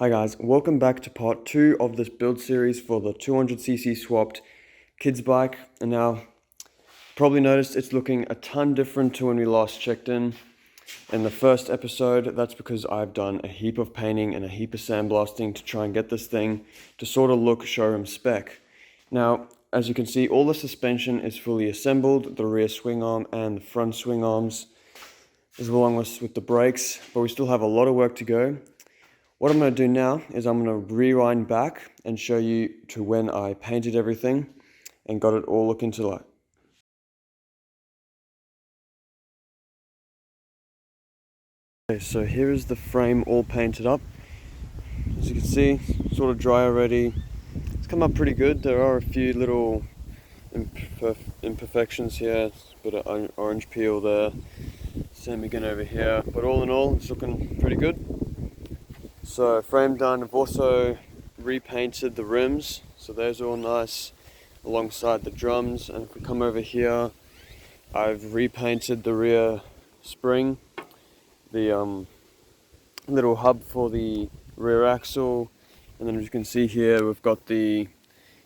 Hi guys, welcome back to part 2 of this build series for the 200cc swapped kids bike. And now, probably noticed it's looking a ton different to when we last checked in the first episode. That's because I've done a heap of painting and a heap of sandblasting to try and get this thing to sort of look showroom spec. Now, as you can see, all the suspension is fully assembled, the rear swing arm and the front swing arms, as well as with the brakes, but we still have a lot of work to go. What I'm going to do now is I'm going to rewind back and show you to when I painted everything and got it all looking to light. Okay, so here is the frame all painted up. As you can see, sort of dry already. It's come up pretty good. There are a few little imperfections here. A bit of orange peel there. Same again over here. But all in all, it's looking pretty good. So frame done. I've also repainted the rims, so those are all nice alongside the drums. And if we come over here, I've repainted the rear spring, the little hub for the rear axle, and then as you can see here, we've got the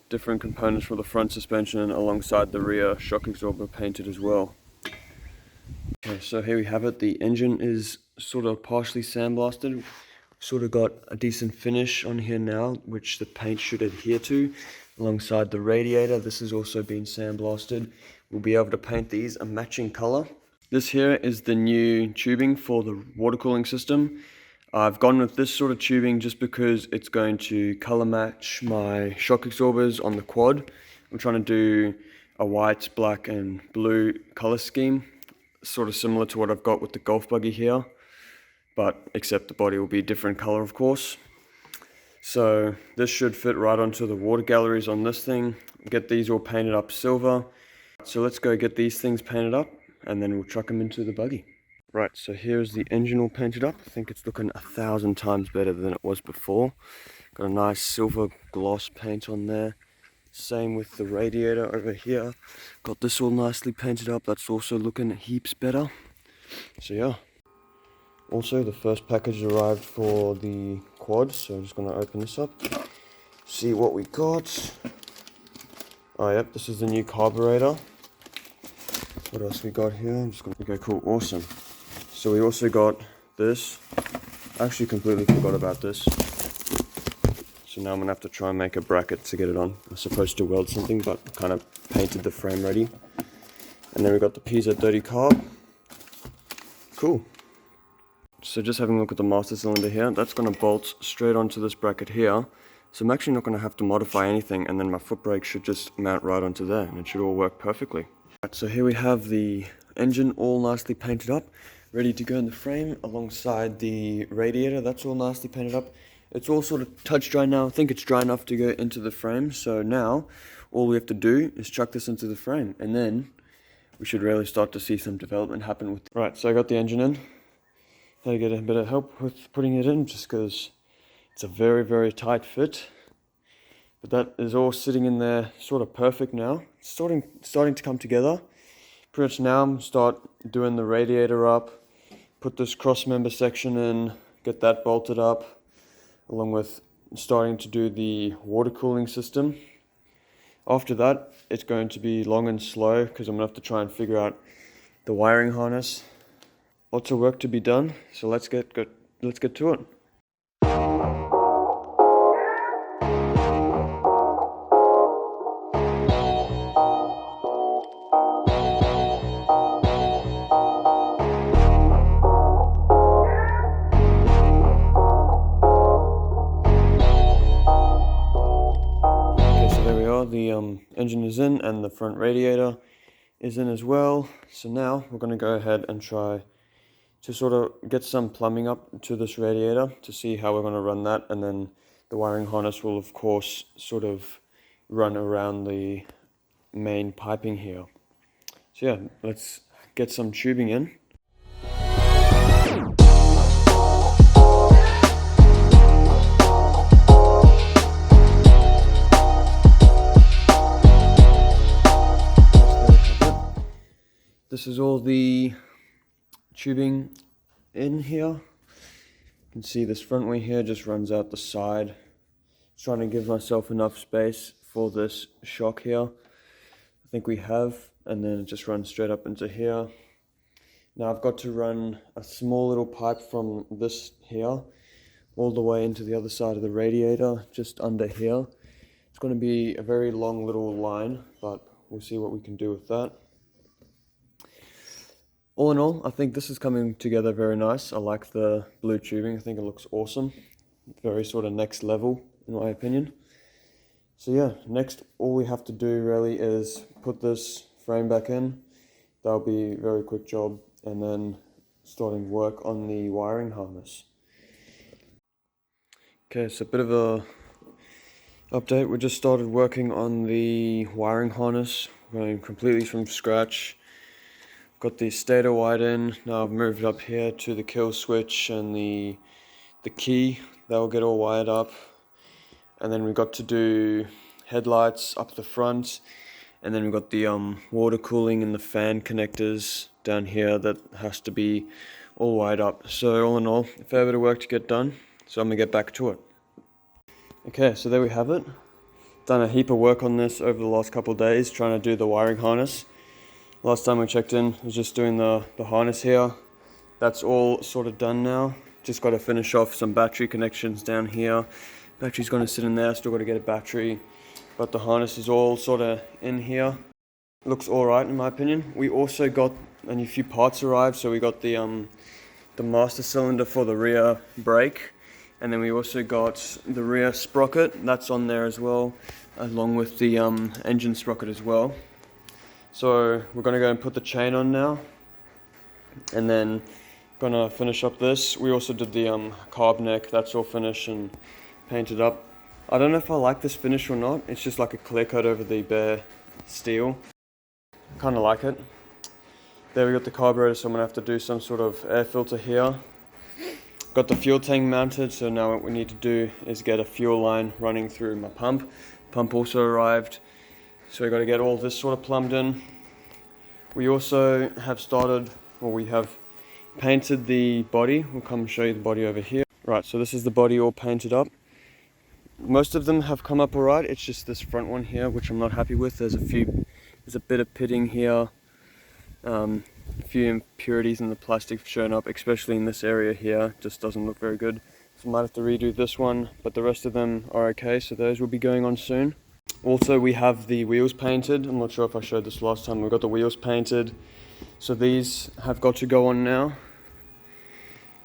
different components for the front suspension alongside the rear shock absorber painted as well. Okay, so here we have it. The engine is sort of partially sandblasted. Sort of got a decent finish on here now, which the paint should adhere to. Alongside the radiator, this has also been sandblasted. We'll be able to paint these a matching color. This here is the new tubing for the water cooling system. I've gone with this sort of tubing just because it's going to color match my shock absorbers on the quad. I'm trying to do a white, black and blue color scheme, sort of similar to what I've got with the golf buggy here, but except the body will be a different color, of course. So this should fit right onto the water galleries on this thing. Get these all painted up silver. So let's go get these things painted up and then we'll chuck them into the buggy. Right, so here's the engine all painted up. I think it's looking 1,000 times better than it was before. Got a nice silver gloss paint on there. Same with the radiator over here. Got this all nicely painted up. That's also looking heaps better. So yeah. Also, the first package arrived for the quad, so I'm just going to open this up, see what we got. Oh yep, this is the new carburetor. What else we got here? I'm just going to, okay, cool, awesome. So we also got this. I actually completely forgot about this. So now I'm going to have to try and make a bracket to get it on. I was supposed to weld something, but kind of painted the frame ready. And then we got the PZ30 carb. Cool. So just having a look at the master cylinder here, that's going to bolt straight onto this bracket here. So I'm actually not going to have to modify anything, and then my foot brake should just mount right onto there, and it should all work perfectly. Right, so here we have the engine all nicely painted up, ready to go in the frame alongside the radiator. That's all nicely painted up. It's all sort of touch dry now. I think it's dry enough to go into the frame. So now all we have to do is chuck this into the frame, and then we should really start to see some development happen with. Right, so I got the engine in. Had to get a bit of help with putting it in just because it's a very, very tight fit. But that is all sitting in there sort of perfect now. It's starting to come together. Pretty much now I'm start doing the radiator up, put this cross member section in, get that bolted up, along with starting to do the water cooling system. After that, it's going to be long and slow because I'm going to have to try and figure out the wiring harness. Lots of work to be done, so let's get to it. Okay, so there we are. The engine is in and the front radiator is in as well. So now we're going to go ahead and try to sort of get some plumbing up to this radiator to see how we're going to run that, and then the wiring harness will of course sort of run around the main piping here. So yeah, let's get some tubing in. This is all the tubing in here. can see this front wing here just runs out the side. Just trying to give myself enough space for this shock here. I think we have, and then it just runs straight up into here. Now I've got to run a small little pipe from this here all the way into the other side of the radiator, just under here. It's going to be a very long little line, but we'll see what we can do with that. All in all, I think this is coming together very nice. I like the blue tubing. I think it looks awesome. Very sort of next level, in my opinion. So yeah, next all we have to do really is put this frame back in. That'll be a very quick job, and then starting work on the wiring harness. Okay, so a bit of a update. We just started working on the wiring harness, going completely from scratch. Got the stator wired in. Now I've moved up here to the kill switch and the key. That will get all wired up. And then we got to do headlights up the front. And then we've got the water cooling and the fan connectors down here that has to be all wired up. So all in all, a fair bit of work to get done. So I'm gonna get back to it. Okay, so there we have it. Done a heap of work on this over the last couple of days, trying to do the wiring harness. Last time I checked in, I was just doing the harness here. That's all sort of done now. Just got to finish off some battery connections down here. Battery's going to sit in there, still got to get a battery. But the harness is all sort of in here. Looks alright in my opinion. We also got a few parts arrived, so we got the master cylinder for the rear brake. And then we also got the rear sprocket, that's on there as well, along with the engine sprocket as well. So we're going to go and put the chain on now, and then going to finish up this. We also did the carb neck, that's all finished and painted up. I don't know if I like this finish or not. It's just like a clear coat over the bare steel. Kind of like it. There we got the carburetor, so I'm going to have to do some sort of air filter here. Got the fuel tank mounted, so now what we need to do is get a fuel line running through my pump. Pump also arrived. So we got to get all this sort of plumbed in. We also have started, or we have painted the body. We'll come and show you the body over here. Right, so this is the body all painted up. Most of them have come up alright. It's just this front one here, which I'm not happy with. There's a bit of pitting here. A few impurities in the plastic showing up, especially in this area here. Just doesn't look very good. So I might have to redo this one, but the rest of them are okay. So those will be going on soon. Also, we have the wheels painted. I'm not sure if I showed this last time. We've got the wheels painted. So these have got to go on now.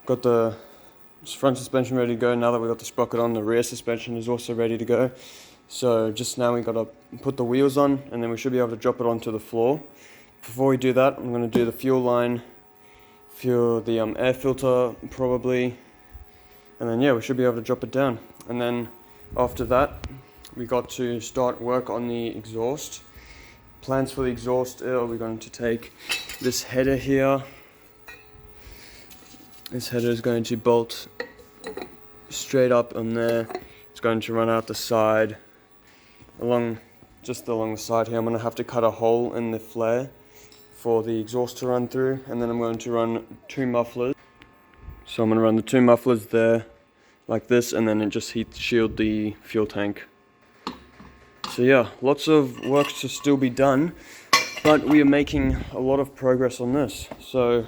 Got the front suspension ready to go. Now that we've got the sprocket on, the rear suspension is also ready to go. So just now we got to put the wheels on, and then we should be able to drop it onto the floor. Before we do that, I'm going to do the fuel line, fuel the air filter probably, and then yeah, we should be able to drop it down. And then after that, we got to start work on the exhaust. Plans for the exhaust are we're going to take this header here. This header is going to bolt straight up on there. It's going to run out the side, just along the side here. I'm going to have to cut a hole in the flare for the exhaust to run through, and then I'm going to run 2 mufflers. So I'm going to run the 2 mufflers there, like this, and then it just heat shield the fuel tank. So yeah, lots of work to still be done, but we are making a lot of progress on this. So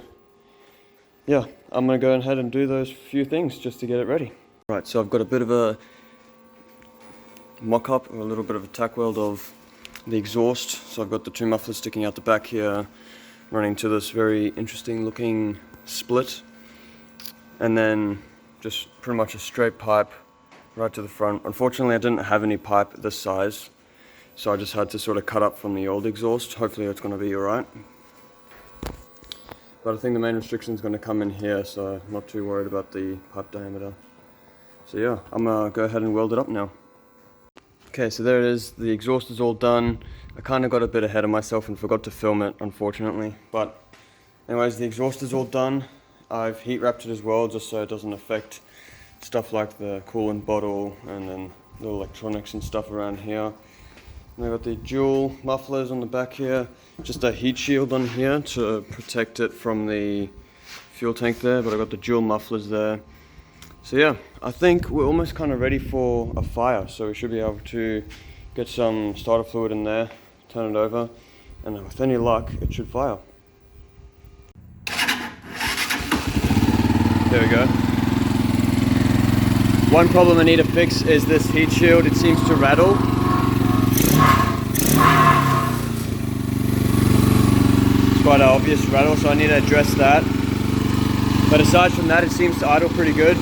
yeah, I'm going to go ahead and do those few things just to get it ready. Right, so I've got a bit of a mock-up, or a little bit of a tack weld of the exhaust. So I've got the 2 mufflers sticking out the back here, running to this very interesting looking split, and then just pretty much a straight pipe right to the front. Unfortunately, I didn't have any pipe this size, so I just had to sort of cut up from the old exhaust. Hopefully it's going to be alright. But I think the main restriction is going to come in here, so I'm not too worried about the pipe diameter. So yeah, I'm going to go ahead and weld it up now. Okay, so there it is. The exhaust is all done. I kind of got a bit ahead of myself and forgot to film it, unfortunately. But anyways, the exhaust is all done. I've heat wrapped it as well, just so it doesn't affect stuff like the coolant bottle and then the electronics and stuff around here. And I've got the dual mufflers on the back here. Just a heat shield on here to protect it from the fuel tank there, but I've got the dual mufflers there. So yeah, I think we're almost kind of ready for a fire, so we should be able to get some starter fluid in there, turn it over, and with any luck, it should fire. There we go. One problem I need to fix is this heat shield. It seems to rattle. It's quite an obvious rattle, so I need to address that. But aside from that, it seems to idle pretty good.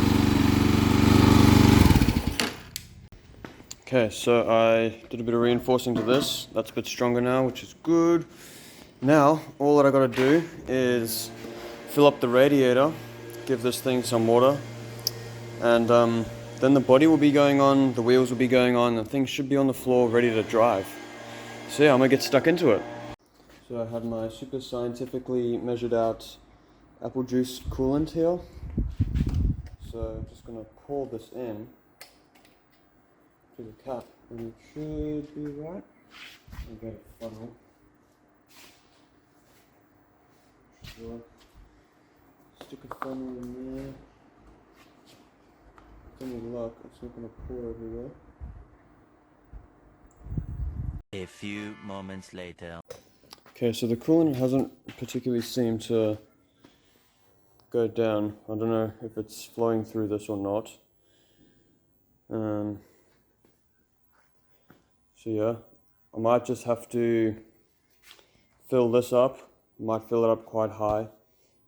Okay, so I did a bit of reinforcing to this. That's a bit stronger now, which is good. Now, all that I gotta do is fill up the radiator, give this thing some water, and then the body will be going on, the wheels will be going on, and things should be on the floor ready to drive. So yeah, I'm gonna get stuck into it. So I had my super scientifically measured out apple juice coolant here. So I'm just gonna pour this in to the cap, and it should be right. I'll get a funnel. Sure. Stick a funnel in there. With any luck, it's not gonna pour everywhere. A few moments later. Okay, so the coolant hasn't particularly seemed to go down. I don't know if it's flowing through this or not. So yeah, I might just have to fill this up. Might fill it up quite high,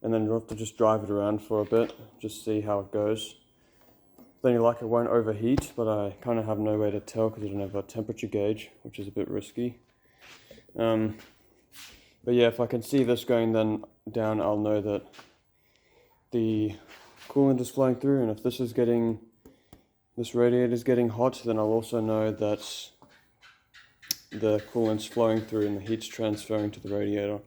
and then you'll have to just drive it around for a bit, just see how it goes. Then you like it won't overheat, but I kind of have no way to tell because I don't have a temperature gauge, which is a bit risky. But yeah, if I can see this going then down, I'll know that the coolant is flowing through, and if this radiator is getting hot, then I'll also know that the coolant's flowing through and the heat's transferring to the radiator.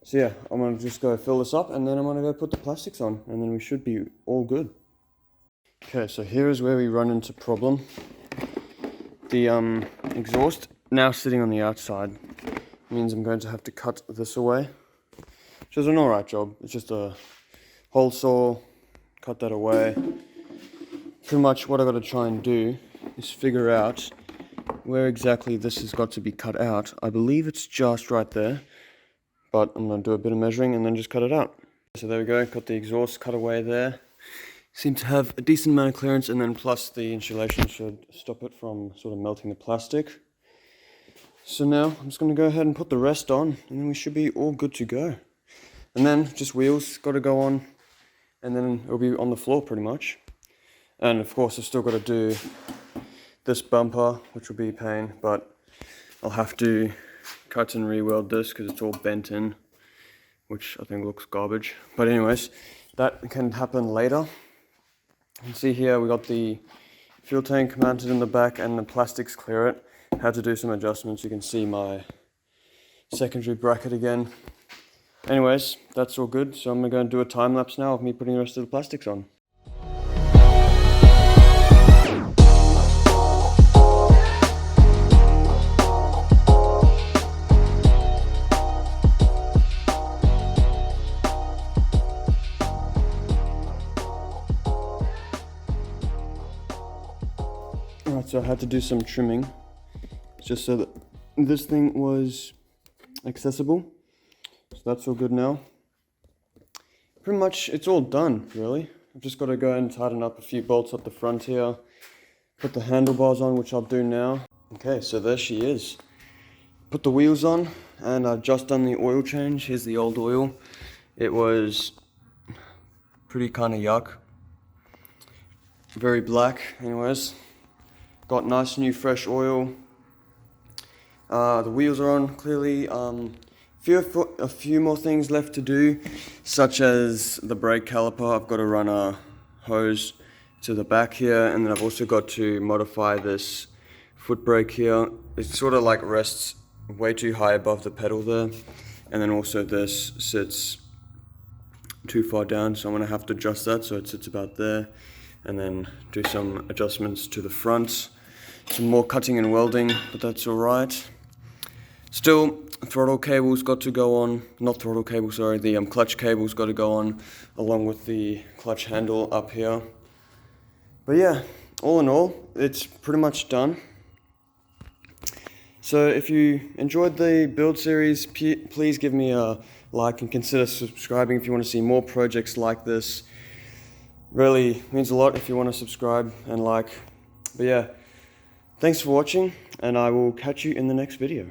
So yeah, I'm gonna just go fill this up, and then I'm gonna go put the plastics on, and then we should be all good. Okay, so here is where we run into problem. The exhaust now sitting on the outside means I'm going to have to cut this away, which is an alright job. It's just a hole saw, cut that away. Pretty much what I gotta try and do is figure out where exactly this has got to be cut out. I believe it's just right there, but I'm going to do a bit of measuring and then just cut it out. So there we go, got the exhaust cut away there. Seem to have a decent amount of clearance, and then plus the insulation should stop it from sort of melting the plastic. So now I'm just going to go ahead and put the rest on, and then we should be all good to go. And then just wheels got to go on, and then it'll be on the floor pretty much. And of course I've still got to do this bumper, which will be a pain, but I'll have to cut and re-weld this because it's all bent in, which I think looks garbage. But anyways, that can happen later. You can see here we got the fuel tank mounted in the back and the plastics clear it. Had to do some adjustments. You can see my secondary bracket again. Anyways, that's all good. So I'm going to do a time lapse now of me putting the rest of the plastics on. Alright, so I had to do some trimming just so that this thing was accessible. So that's all good now. Pretty much it's all done, really. I've just got to go and tighten up a few bolts at the front here, put the handlebars on, which I'll do now. Okay, so there she is. Put the wheels on, and I've just done the oil change. Here's the old oil. It was pretty kind of yuck. Very black, anyways. Got nice new fresh oil. The wheels are on clearly. A few more things left to do, such as the brake caliper. I've got to run a hose to the back here, and then I've also got to modify this foot brake here. It sort of like rests way too high above the pedal there, and then also this sits too far down, so I'm going to have to adjust that so it sits about there, and then do some adjustments to the front. Some more cutting and welding, but that's alright. Still, throttle cable's got to go on, not throttle cable, sorry, the clutch cable's got to go on, along with the clutch handle up here. But yeah, all in all, it's pretty much done. So if you enjoyed the build series, please give me a like and consider subscribing if you want to see more projects like this. Really means a lot if you want to subscribe and like. But yeah, thanks for watching, and I will catch you in the next video.